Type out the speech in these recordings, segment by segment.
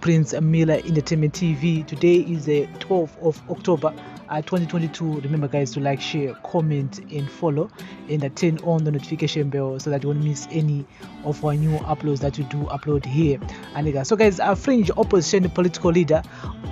Prince Miller Entertainment TV. Today is the 12th of October 2022. Remember guys to like, share, comment and follow and turn on the notification bell so that you won't miss any of our new uploads that we do upload here. And so guys, our Fringe Opposition Political leader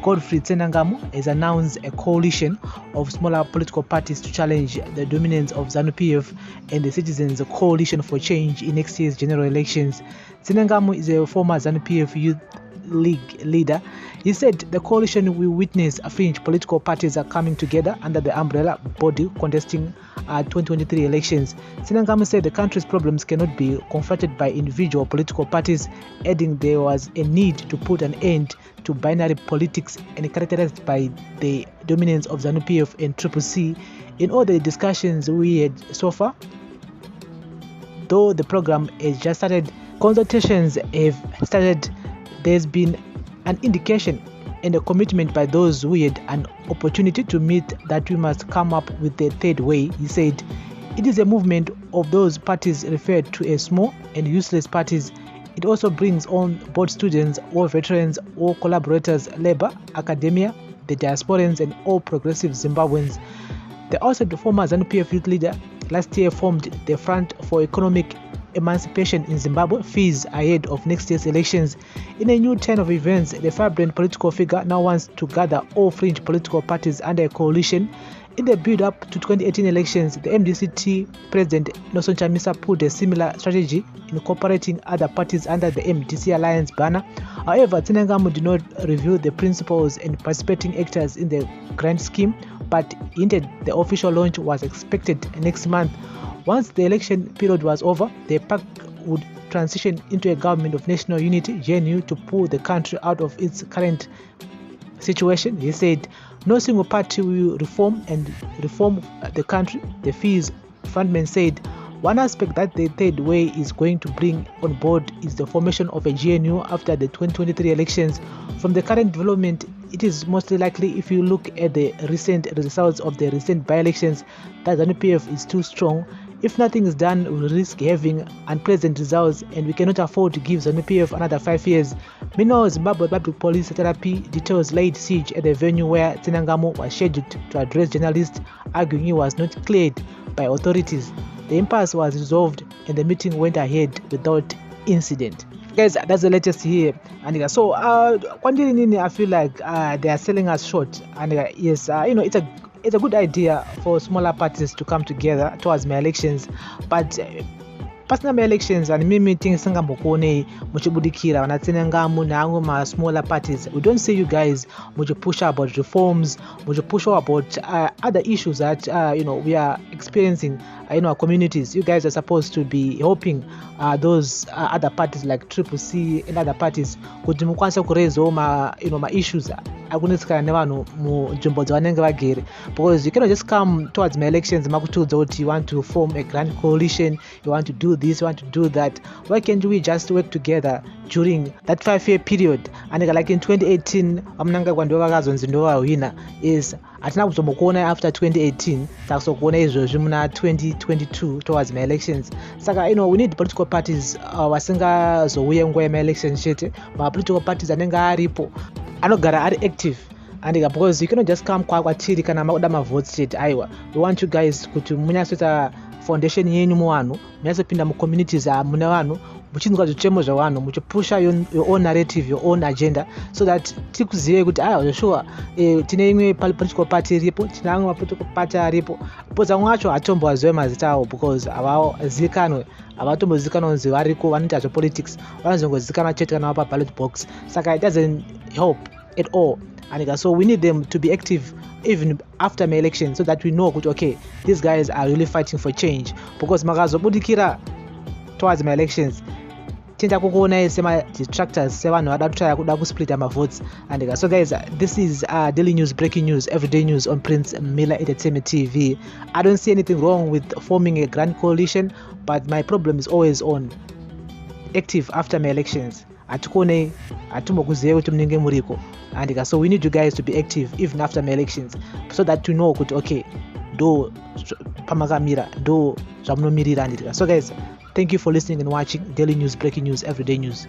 Godfrey TSENENGAMU has announced a coalition of smaller political parties to challenge the dominance of Zanu PF and the Citizens Coalition for Change in next year's general elections. TSENENGAMU is a former Zanu PF Youth League leader. He said the coalition will witness fringe political parties are coming together under the umbrella body contesting 2023 elections. TSENENGAMU said the country's problems cannot be confronted by individual political parties, adding there was a need to put an end to binary politics and characterized by the dominance of Zanu PF and CCC. In all the discussions we had so far, though the program has just started, consultations have started, there's been an indication and a commitment by those who had an opportunity to meet that we must come up with the third way. He said it is a movement of those parties referred to as small and useless parties. It also brings on board students or veterans or collaborators, labor, academia, the diasporans and all progressive Zimbabweans. The former Zanu PF youth leader last year formed the Front for Economic Emancipation in Zimbabwe, FEEZ, ahead of next year's elections. In a new turn of events, the vibrant political figure now wants to gather all fringe political parties under a coalition. In the build-up to 2018 elections, the MDCT President Nelson Chamisa put a similar strategy, incorporating other parties under the MDC Alliance banner. However, TSENENGAMU did not reveal the principals and participating actors in the grand scheme, but hinted the official launch was expected next month. Once the election period was over, the pact would transition into a government of national unity, GNU, to pull the country out of its current situation. He said, no single party will reform the country. The FEEZ frontman said, one aspect that the third way is going to bring on board is the formation of a GNU after the 2023 elections. From the current development, it is mostly likely, if you look at the recent results of the recent by-elections, that Zanu PF is too strong. If nothing is done, we will risk having unpleasant results, and we cannot afford to give Zanu PF another 5 years. Meanwhile, Zimbabwe Public Police Therapy details laid siege at the venue where TSENENGAMU was scheduled to address journalists, arguing he was not cleared by authorities. The impasse was resolved and the meeting went ahead without incident. Guys, that's the latest here. And so, I feel like they are selling us short. And yes, it's a good idea for smaller parties to come together towards my elections, but personal my elections and me meeting sangambokone muchibudikira wana TSENENGAMU na ango ma smaller parties. We don't see you guys much push about reforms, much push about other issues that we are experiencing in our communities. You guys are supposed to be helping those other parties like CCC and other parties kuti mukwanisa kurezo ma issues akunetsikana nevanhu munzvimbo dzavanenge vagere, because you cannot just come towards my elections makutiudza kuti you want to form a grand coalition, you want to do this, you want to do that. Why can't we just work together during that 5-year period? And like in 2018 vamunanga kwandivo vakazonzi ndovahwina is hatina kuzombokuona after 2018 takuzokuona izvozvi muna 2022 towards my elections. Saka we need political parties vasingazouya nguva yema-election chete, ma-political parties anenge aripo anogara ari active. And because you cannot just come kwatiri kana makuda mavotes chete. Aiwa, we want you guys kuti munyatsoita foundation yenyu muvanhu, munyatsopinda mucommunities mune vanhu, muchinzwa zvichemo zvavanhu, muchipusha your own narrative, your own agenda, so that tikuzive kuti sure tine imwe political party iripo, tine amwe political party aripo, because amwe acho hatombowazive mazita avo because avazikanwe, avatombozikanwa kunzi variko vanoita zvepolitics, vanozongozikanwa chete kana vapa ballot box. Saka it doesn't help at all. And so we need them to be active even after my election, so that we know that okay, these guys are really fighting for change. Because makazobudikira towards my elections, tinda kukuona sema distractors sevanhu vada kutry kuda kusplita votes. And so guys, this is daily news, breaking news, everyday news on Prince Miller Entertainment TV. I don't see anything wrong with forming a grand coalition, but my problem is always on active after my elections. Atukone atumbokuzive kuti munenge muriko. And so we need you guys to be active even after my elections, so that we know kuti okay, do pamakamira, do zvamunomirira. So guys, thank you for listening and watching daily news, breaking news, everyday news.